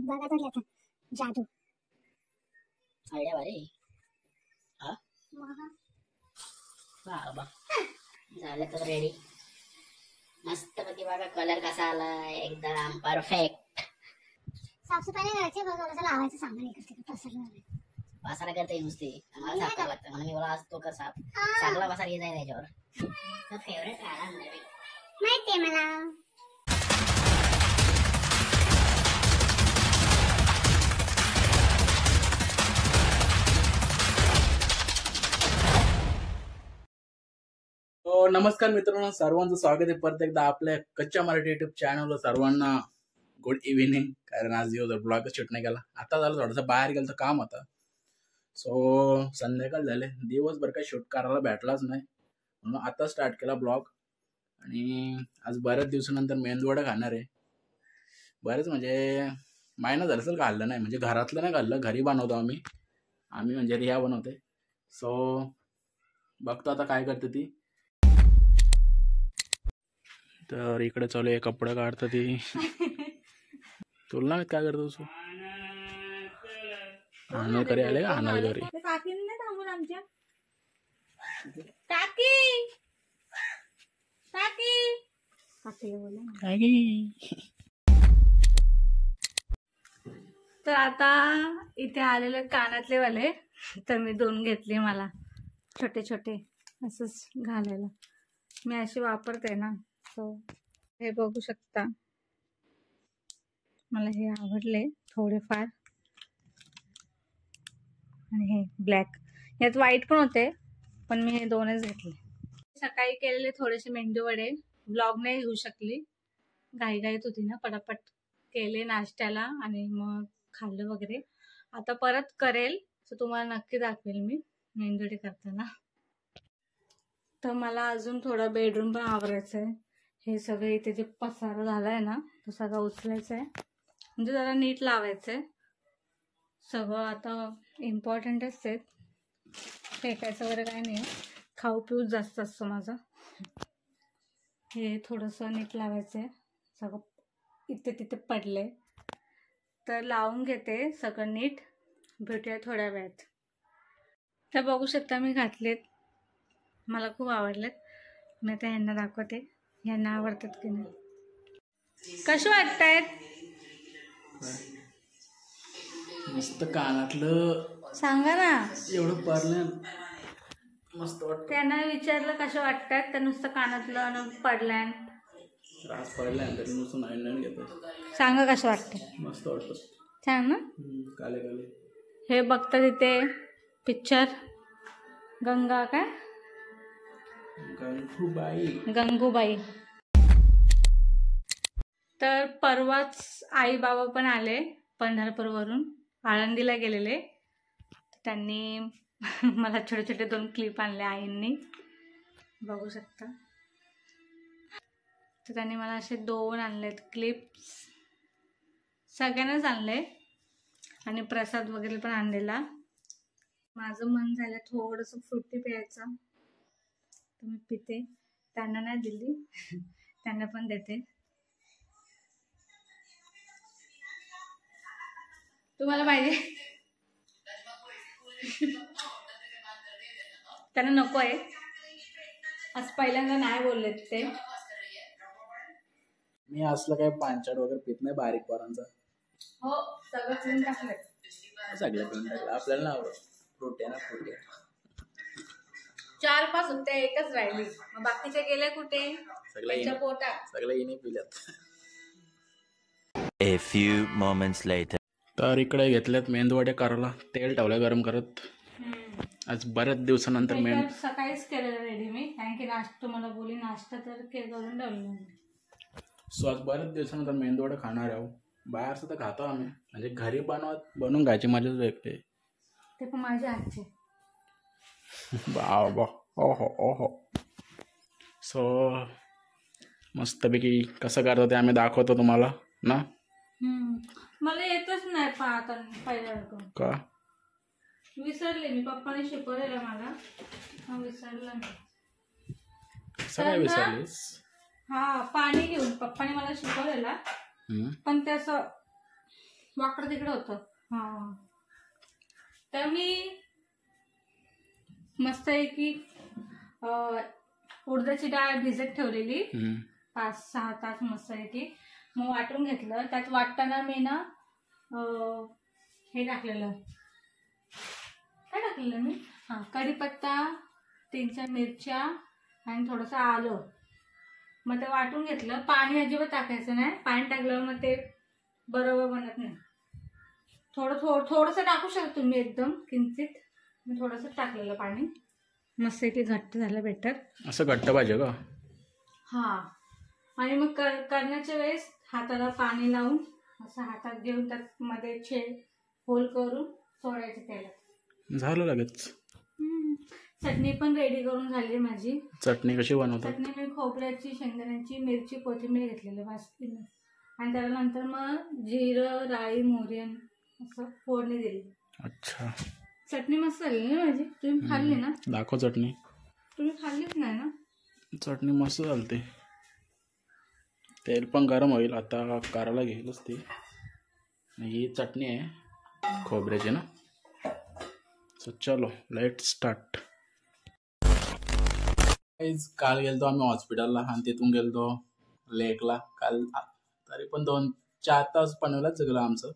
बघा तर आता जादू आयडिया भारी हा बा झालं तर रेडी मस्त पैकी बघा कलर कसा आला एकदम परफेक्ट साफसफाई नाही करायची बघा कसं लावायचं सामान करते पसारा करते नुसती मला साफ करावं लागतं म्हणून मी बोला आज तो कर साफ चांगला पसारा येत आहे त्याच्यावर फेवरेट राहणार माहितीये मला नमस्कार मित्रांनो, सर्वांचं स्वागत आहे परत एकदा आपल्या कच्च्या मराठी युट्यूब चॅनलवर. सर्वांना गुड इव्हिनिंग. कारण आज दिवसभर ब्लॉग शूट नाही केला. आता झालं थोडंसं बाहेर गेलं तर काम होतं, सो संध्याकाळ झाले, दिवसभर काही शूट करायला भेटलाच नाही म्हणून आता स्टार्ट केला ब्लॉग. आणि आज बऱ्याच दिवसानंतर मेंदूवडा खाणार आहे. बरेच म्हणजे महिना झालं असेल खाल्लं नाही, म्हणजे घरातलं नाही खाल्लं, घरी बनवतो आम्ही म्हणजे रिया बनवते. सो बघतो आता काय करते ती. तर इकडे चालू आहे कपडे काढतं ती. तुला नाही काय करतो तू आणाल घरी आले का आणाल घरी तर आता इथे आलेले कानातले वाले तर मी 2 घेतले, मला छोटे छोटे असंच घालायला मी अशी वापरते ना. सो हे बघू शकता, मला हे आवडले थोडेफार. आणि हे ब्लॅक, यात व्हाईट पण होते पण मी हे 2च घेतले. सकाळी केलेले थोडेसे मेंदू वडे, ब्लॉग नाही घेऊ शकली, घाईघाईत होती ना, पटापट केले नाश्त्याला आणि मग खाल्लं वगैरे. आता परत करेल तर तुम्हाला नक्की दाखवेल मी मेंदू वडे करताना. तर मला अजून थोडा बेडरूम पण आवरायचं आहे. हे सगळं इथे जे पसारा झालाय ना तो सगळं उचलायचं आहे, म्हणजे जरा नीट लावायचं आहे सगळं. आता इम्पॉर्टंटच आहे, फेकायचं वगैरे काय नाही, खाऊ पिऊच जास्त असतो माझं. हे थोडंसं नीट लावायचं आहे, सगळं इथे तिथे पडले तर लावून घेते सगळं नीट. भेटूया थोड्या वेळात. तर बघू शकता मी घातलेत, मला खूप आवडलेत. मी आता ह्यांना दाखवते ह्यांना आवडतात की नाही. कसे वाटतायत? मस्त कानातलं सांगा ना. एवढं पडलं मस्त वाटतं. त्यांना विचारलं कसे वाटतात तर नुसतं कानातलं पडलंय, त्रास पडलाय तरी नुसतं नवीन घेतो. सांगा कसं वाटतं. मस्त वाटतं, छान ना. काले काले हे बघता तिथे पिक्चर गंगा काय गंगूबाई. तर परवाच आई बाबा पण आले पंढरपूरवरून, आळंदीला गेलेले. त्यांनी मला छोटे छोटे 2 क्लिप आणले आईंनी, बघू शकता. तर त्यांनी मला असे 2 आणलेत क्लिप्स, सगळ्यांनाच आणले आणि प्रसाद वगैरे पण आणलेला. माझं मन झालं थोडंसं फ्रुटी प्यायचं तर मी पिते. त्यांना नाही दिली, त्यांना पण देते. तुम्हाला पाहिजे? त्यांना नको आहे, आज पहिल्यांदा नाही बोललेत ते. मी असलं काय पांचाड वगैरे पित नाही बारीक पोरांचा. हो सगळं पिऊन टाकलं, सगळं पिऊन टाकलं. आपल्याला ना आवडत फ्रुटी ना फ्रुटी. 4-5 होते, एकच राहिली, मग बाकीचे गेले कुठे? सगळ्या पोटात. सगळं इने पिल्यात. A few moments later. तर इकडे घेतल्यात मेंदूवडे करायला, तेल ठेवलं गरम करत. आज बऱ्याच दिवसानंतर सकाळीच केलेलं रेडी मी, कारण की नाश्ता मला बोली नाश्ता तर करून ठेवलं. सो आज बऱ्याच दिवसानंतर मेंदूवडे खाणार आहो. बाहेर सुद्धा खातो आम्ही, म्हणजे घरी बनवून खायची मजाच वेगळी. ते पण माझ्या हातचे. बाबा ओहो ओहो. सो मस्तपैकी कसं करतो ते आम्ही दाखवतो तुम्हाला ना. मला येतच नाही आता पहिल्यासारखं. का? विसरले मी, पप्पाने शिकवलेलं मला, विसरलं मी. सगळं विसरलीस? हा, पाणी घेऊन पप्पाने मला शिकवलेला, पण ते असं वाकडं तिकडं होतं. हा तर मी मस्त आहे की उडदाची डाळ भिजत ठेवलेली 5-6 तास मस्त आहे की मग वाटून घेतलं. त्यात वाटताना मी ना हे टाकलेलं, काय टाकलेलं मी, कढीपत्ता, 3-4 मिरच्या आणि थोडंसं आलं. मग ते वाटून घेतलं. पाणी अजिबात टाकायचं नाही. पाणी टाकल्यावर मग ते बरोबर बनत नाही. थोडंसं टाकू शकतो तुम्ही, एकदम किंचित. मी थोडंसं टाकलेलं पाणी. मस्त की घट्ट झालं बेटर. असं घट्ट पाहिजे का? हा. आणि मग करण्याच्या वेळेस हाताला पाणी लावून असं हातात घेऊन त्यात मध्ये होल करून सोडायचे तेलात. झालं लगेच. चटणी पण रेडी करून झाली माझी. चटणी कशी बनवतात? चटणी मी खोबऱ्याची, शेंगदाण्याची, मिरची, कोथिंबीर घेतलेली वासतीनं. आणि त्यानंतर मग जिरं, राई, मोहरी असं फोडणी दिली. अच्छा. चटणी मस्त झाली ना माझी. तुम्ही खाल्ली ना? दाखव चटणी. तुम्ही खाल्लीच नाही ना? चटणी मस्त झालती. तेल पण गरम होईल आता, करायला घेईलच ती. ही चटणी आहे खोबऱ्याची ना. सो चलो लेट स्टार्ट. काल गेलतो आम्ही हॉस्पिटलला आणि तिथून गेलतो लेकला. काल तरी पण 2-4 तास पनवेलच गेलं आमचं.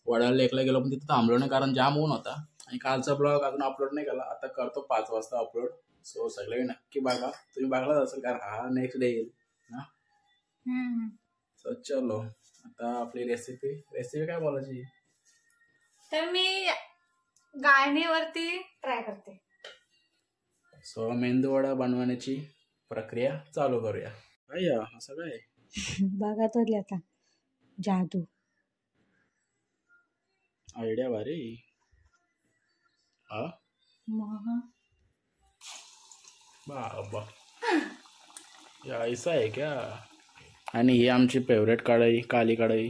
वडाळा लेकला गेलो पण तिथं थांबलो नाही कारण जाम ऊन होता. आणि कालचा ब्लॉग अजून अपलोड नाही केला. आता करतो 5 वाजता अपलोड. सो सगळे नक्की बघा. तुम्ही बघलाच असेल कारण हा नेक्स्ट डे येईल ना. सो चलो आता आपली रेसिपी काय बोलायची? तर मी गाळणीवरती ट्राय करते. सो मेंदू वडा बनवण्याची प्रक्रिया चालू करूया. काय असं काय बघा तरी आता जादू. आयडिया भारी. हा बाबा ऐसा आहे क्या? आणि ही आमची फेवरेट कढई, काली कढई.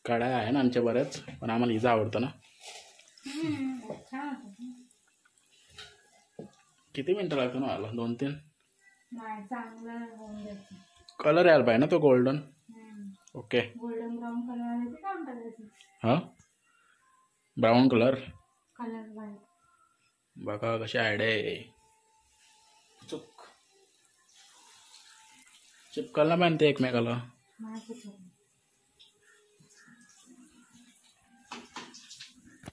कढाई आहे ना आमच्या बऱ्याच, पण आम्हाला हिचं आवडतं ना. किती मिनिटं लागतं ना मला? 2-3. नाही, चांगलं होऊन जातं. कलर यायला पाहिजे ना तो golden. Okay. Golden brown colour आले ते काढून टाकायचं. हा ब्राऊन कलर. व्हाईट. बघा कशी आयडिया आहे. चुक चिपकायला पाहिजे एकमेकाला.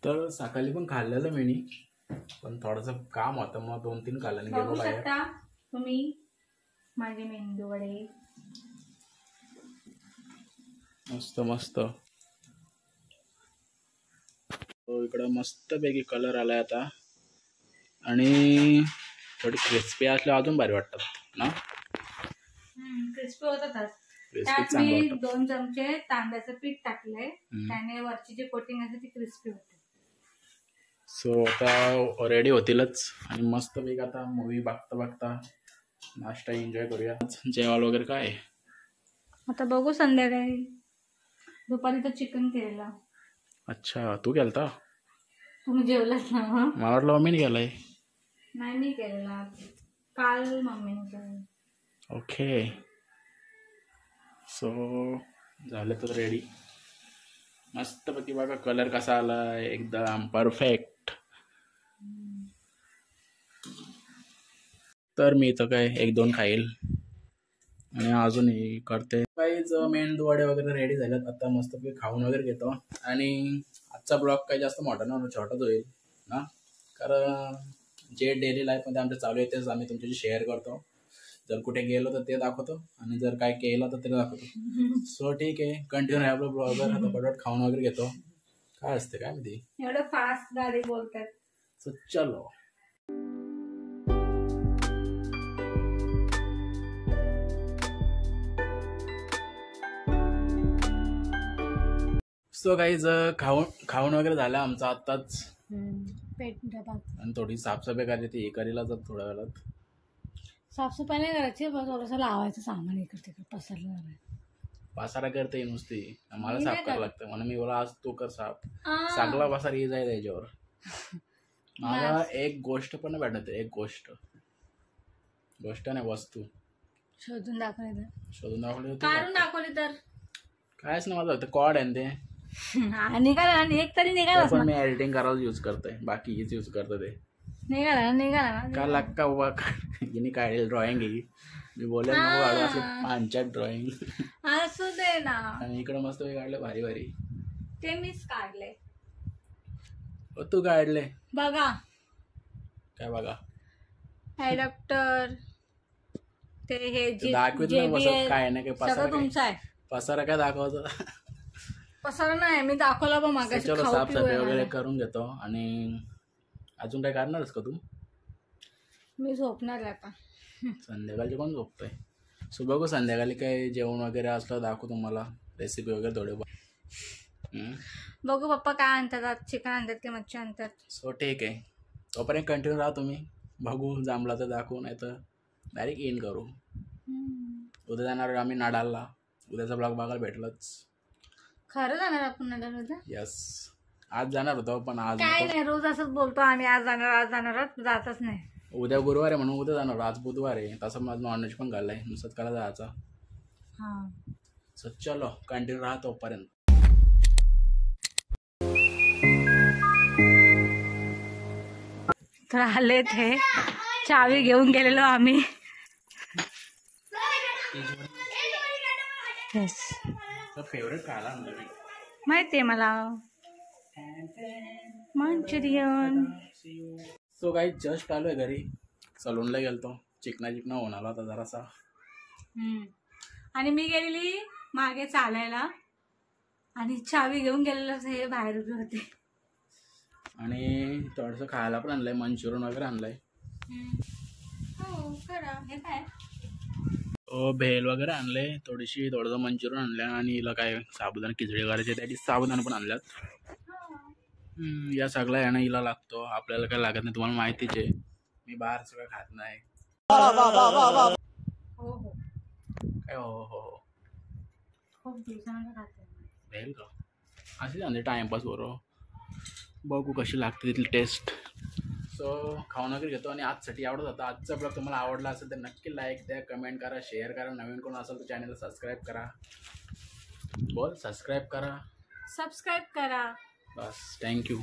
तर सकाळी पण खाल्लेलं मी, पण थोडंसं काम होतं मग 2-3 खाल्ल्याने गेलो बघू बाहेर. शकता तुम्ही माझे मेंदू वडे. मस्त मस्त. इकडं मस्तपैकी कलर आलाय आता. आणि थोडी क्रिस्पी असल्या अजून भारी वाटतात ना. क्रिस्पी होतात. क्रिस्पी त्यात चांगलं मी वाटतं. 2 चमचे तांदळाचं पीठ टाकलंय. त्याने वरची जी कोटिंग असते ती क्रिस्पी होते. सो आता रेडी होतीलच. आणि मस्तपैकी आता मूवी बघता बघता नाश्ता एन्जॉय करूया. जेवायला वगैरे काय आता बघू संध्याकाळी. दुपारी तर चिकन केलेलं. अच्छा तू केलता? तुम्ही जेवलात ना? मला वाटलं मम्मीने केलाय. नाही मी केलेला काल, मम्मीने केलेला. ओके. सो झालं तर रेडी. मस्तपैकी बघा कलर कसा आला एकदम परफेक्ट. तर मी तर काय 1-2 खाईल आणि अजूनही करते. काहीच मेंदू वडे वगैरे रेडी झाल्यात. आता मस्तपैकी खाऊन वगैरे घेतो. आणि आजचा ब्लॉग काही जास्त मोठा ना छोटाच होईल ना, कारण जे डेली लाईफमध्ये आमच्या चालू आहे तेच आम्ही तुमच्याशी शेअर करतो. जर कुठे गेलो तर ते दाखवतो आणि जर काय केलं तर ते दाखवतो. सो ठीक आहे, कंटिन्यू आहे आपलं ब्लॉगर. आता पटपट खाऊन वगैरे घेतो. काय असते काय माहिती एवढं फास्ट गाडी बोलतात. सो चलो. सो गाईज खाऊन वगैरे झालं आमचं आत्ताच. पेट डबात. आणि थोडी साफसफाई करायची ती हे करीला तर थोड्या वेळात. साफसफाई नाही करायची, बस थोडंसं लावायचं सामान इकडे तिकडे पसरलं झालं. पसारा करते नुसती, मला साफ करावं लागतं. म्हणून मी बोला आज तू कर साफ. सगळा पसारा ये जाईल त्याच्यावर. मला एक गोष्ट पण नाही भेटत. एक गोष्ट नाही, वस्तू शोधून दाखवली तर शोधून दाखवली काढून दाखवली तर कायच नाही. माझं फक्त कॉड आहे ते निघाला ना, एक तरी निघालाच पण ना. मी एडिटिंग करायला यूज करतोय, बाकी हीच यूज करतो ते. निघाला ना. का लाग उभा हिने काढेल ड्रॉइंग ही. मी बोलेल नको काढू असे पांचात ड्रॉइंग. असू दे ना. आणि इकडे मस्त काढलं भारी भारी. ते मीच काढले. तू काढले बघा काय बघा. ॲडॅप्टर ते हे दाखवित नाही बसत काय नाही काय सगळं पसारा तुमचं आहे. पसारा काय दाखवायचं. पसारा नाही मी दाखवला बघ मागाशी. चलो साफसफाई वगैरे करून घेतो. आणि अजून काय करणारच का तू? मी झोपणार आता. संध्याकाळचे कोण झोपतोय? सो बघू संध्याकाळी काय जेवण वगैरे असलं दाखवू तुम्हाला, रेसिपी वगैरे थोडे. बघू पप्पा काय आणतात आज, चिकन आणतात की मच्छी आणतात. सो ठीक आहे, तोपर्यंत कंटिन्यू राहा तुम्ही. बघू जमला तर दाखवू, नाही तर डायरेक्ट इन करू. उद्या जाणार आम्ही नाडालला. उद्याचा ब्लॉग बघायला भेटलंच. खरं जाणार आपण नगर उद्या? यस, आज जाणार होतो पण आज काय नाही, रोज असंच बोलतो आम्ही आज जाणार जातच नाही. उद्या गुरुवार आहे म्हणून उद्या जाणार. आज बुधवार आहे, तसं माझं नॉनव्हेज पण घाललाय, नुसतं करा जायचा. सो चलो कंटिन्यू राहा तोपर्यंत. तर आले ते चावी घेऊन गेलेलो आम्ही. फेवरेट खायला माहितीये मला, मंचुरियन. सो काही जस्ट आलोय घरी. सलूनला गेलतो, चिकना होणार होता जरासा. आणि मी गेलेली मागे चालायला आणि चावी घेऊन गेलेलो हे बाहेर उभे होते. आणि थोडंसं खायला पण आणलंय, मंचुरियन वगैरे आणलंय. हो खरं. हे काय भेल वगैरे आणले, थोडंसं मंचुरियन आणलं. आणि हिला काय साबुदाणा खिचडी करायची त्याची साबुदाणा पण आणल्यात. या सगळ्या यानं हिला लागतो, आपल्याला काय लागत नाही. तुम्हाला माहितीच आहे मी बाहेर सगळं खात नाही. हो हो काय हो खूप दिवसांना खाते. भेल का असे आणते टाइमपास बरोबर. बघू कशी लागते तिथली टेस्ट. सो खाऊन वगैरे घेतो. आणि आजसाठी आवडत होता. आजचा ब्लॉग तुम्हाला आवडला असेल तर नक्की लाईक द्या, कमेंट करा, शेअर करा. नवीन कोण असेल तर चॅनलला सबस्क्राईब करा. सबस्क्राईब करा. सबस्क्राईब करा. बस थँक्यू.